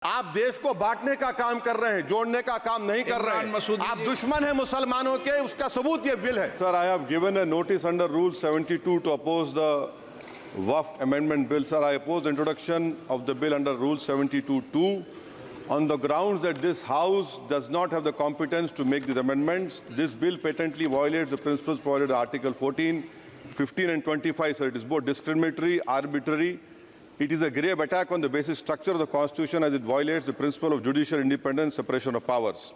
आप देश को बांटने का काम कर रहे हैं, जोड़ने का काम नहीं कर रहे हैं। आप दुश्मन हैं मुसलमानों के, उसका सबूत ये बिल है। Sir, I have given a notice under Rule 72 to oppose the Waqf Amendment Bill. Sir, I oppose the introduction of the bill under Rule 72(2) on the grounds that this House does not have the competence to make these amendments. This bill patently violates the principles provided in Article 14, 15 and 25. Sir, it is both discriminatory, arbitrary. It is a grave attack on the basic structure of the Constitution as it violates the principle of judicial independence, separation of powers.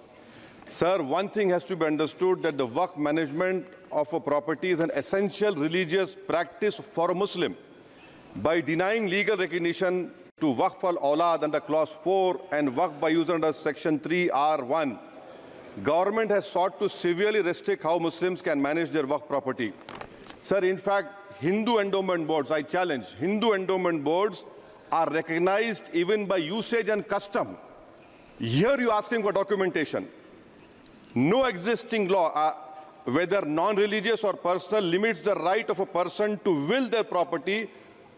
Sir, one thing has to be understood, that the Waqf management of a property is an essential religious practice for a Muslim. By denying legal recognition to Waqf al-Awlad under Clause 4 and Waqf by user under Section 3(r)(1), government has sought to severely restrict how Muslims can manage their Waqf property. Sir, in fact, Hindu endowment boards, I challenge, Hindu endowment boards are recognized even by usage and custom. Here you are asking for documentation. No existing law, whether non-religious or personal, limits the right of a person to will their property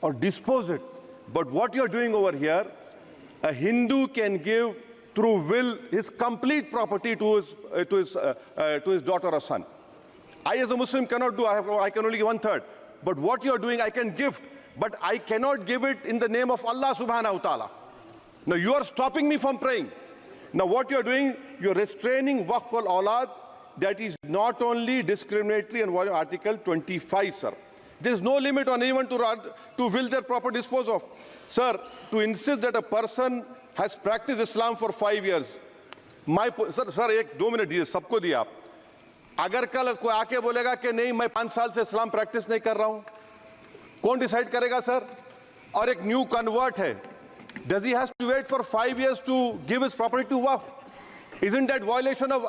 or dispose it. But what you are doing over here, a Hindu can give through will his complete property to his daughter or son. I as a Muslim cannot do, I can only give 1/3. But what you are doing, I can gift, but I cannot give it in the name of Allah subhanahu wa ta'ala. Now you are stopping me from praying. Now what you are doing, you are restraining Waqf al-Awlad. That is not only discriminatory and violating Article 25, sir. There is no limit on anyone to will their property dispose of. Sir, to insist that a person has practiced Islam for 5 years. Sir, एक 2 minute दिए, सबको दिया आप. अगर कल कोई आके बोलेगा कि नहीं मैं 5 साल से इस्लाम प्रैक्टिस नहीं कर रहा हूं, कौन डिसाइड करेगा सर? और एक न्यू कन्वर्ट है, does he has to wait for 5 years to give his property to Waqf? Isn't that violation of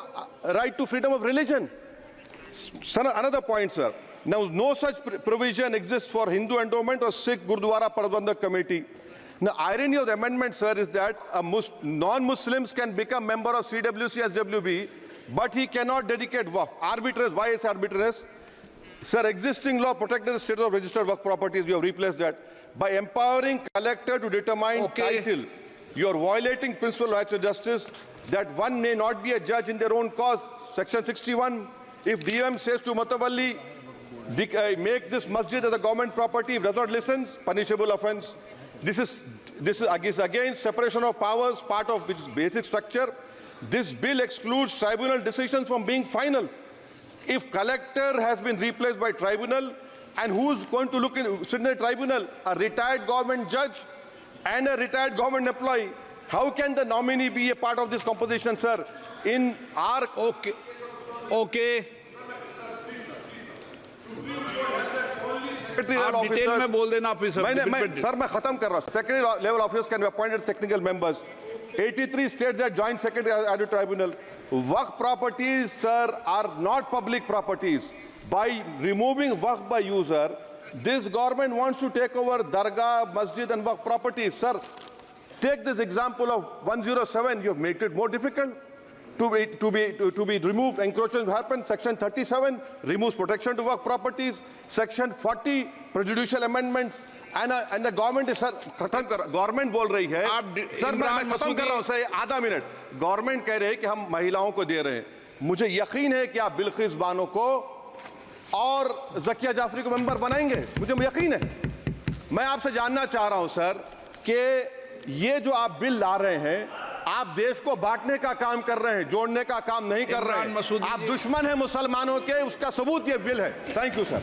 right to freedom of religion? Sir, another point, sir. Now, no such provision exists for Hindu endowment or Sikh Gurdwara Prabandhak Committee. Now, irony of the amendment, sir, is that non-Muslims can become member of CWC, SWB, but he cannot dedicate Waqf. Arbitrary. Why is arbitrary? Sir, existing law protected the status of registered Waqf properties. You have replaced that. By empowering collector to determine title, you are violating principle of rights of justice, that one may not be a judge in their own cause. Section 61. If DOM says to Matawalli, make this masjid as a government property, if does not listen, punishable offence. This is against separation of powers, part of which is basic structure. This bill excludes tribunal decisions from being final. If collector has been replaced by tribunal, and who's going to sit in the tribunal? A retired government judge and a retired government employee. How can the nominee be a part of this composition, sir? In our... Okay. आप detail में बोल देना officer. Sir मैं खत्म कर रहा हूं. Secretary level officers can be appointed technical members. 83 states that joint secretary added tribunal. Waqf properties, sir, are not public properties. By removing Waqf by user, this government wants to take over Dargah, Masjid and Waqf properties. Sir, take this example of 107. You have made it more difficult to be removed. Encroachment happen. Section 37 removes protection to Waqf properties. Section 40 prejudicial amendments. And the government is, sir, government बोल रही है. Sir मैं खत्म कर रहा हूं sir, आधा minute. Government कह रहे हैं कि हम महिलाओं को दे रहे हैं. मुझे यकीन है कि आप बिल्किस बानो को और ज़किया जाफरी को मेंबर बनाएंगे. मुझे यकीन है. मैं आपसे जानना चाह रहा हूं सर कि ये जो आप बिल ला रहे हैं, आप देश को बांटने का काम कर रहे हैं, जोड़ने का काम नहीं कर रहे हैं. आप दुश्मन हैं मुसलमानों के, उसका सबूत ये बिल है. Thank you sir.